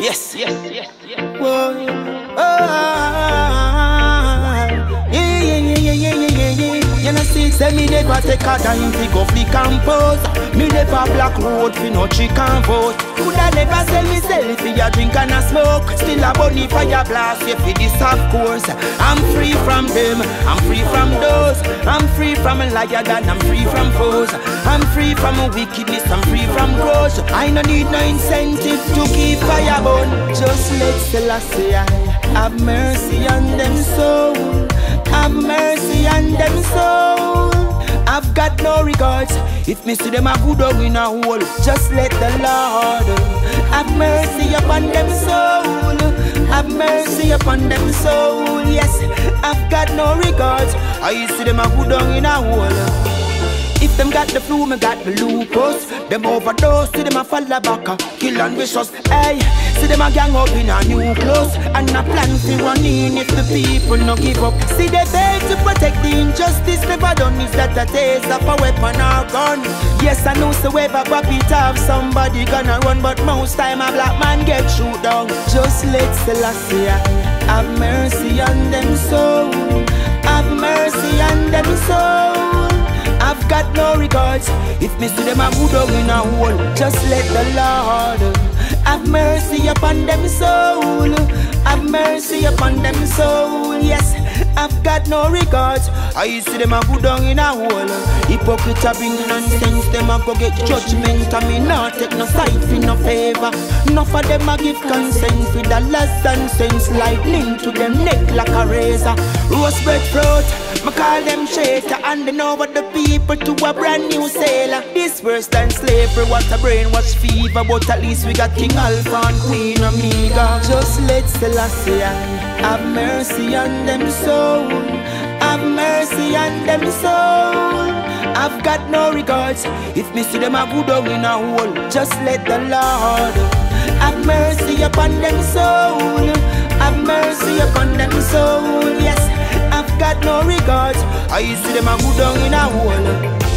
Yes, yes, yes, yes. Whoa. You know see, say me never take a dime fi go fi compose. Me never black road fi no chicken vote. Coulda never sell me sell fi a drink and a smoke. Still a bunny fire blast you fi this of course. I'm free from them, I'm free from those. I'm free from a liar and I'm free from foes. I'm free from a wickedness, I'm free from growth. I no need no incentive to keep fire burn. Just let Selassie have mercy on them soul. Have mercy on them soul. I've got no regards. If me see them a good dog in a hole, just let the Lord have mercy upon them soul. Have mercy upon them soul. Yes, I've got no regards. I see them a good dog in a hole. If them got the flu, me got the lupus. Them overdose, see them a fall back, kill and vicious. Hey, see them a gang up in a new clothes, and a plan to run in if the people no give up. See they beg to protect the injustice never done. Is that a taste of a weapon or gun? Yes, I know so ever pop it off, somebody gonna run, but most time a black man get shoot down. Just let Selassie have mercy on them soul. Have mercy on them soul. I've got no regards. If me see them a good dog in a hole, just let the Lord have mercy upon them soul. Have mercy upon them soul. Yes, I've got no regards. I see them a good dog in a hole. Hypocrite a bring nonsense. Them a go get judgment, and me not take no side for no favor. Enough of them a give consent for the less than sense. Lightning to them neck like a razor. Roast bread fruit, me call them shaker, and they know what the people to a brand new sailor. This worse than slavery, what a brainwash fever. But at least we got King Alpha and Queen Omega. Just let Selassie have mercy on them soul. Have mercy on them soul. I've got no regards. If me see them a good dog in a hole, just let the Lord have mercy upon them soul. Have mercy upon them soul. Yes, I've got no regards. I see them a good dog in a hole.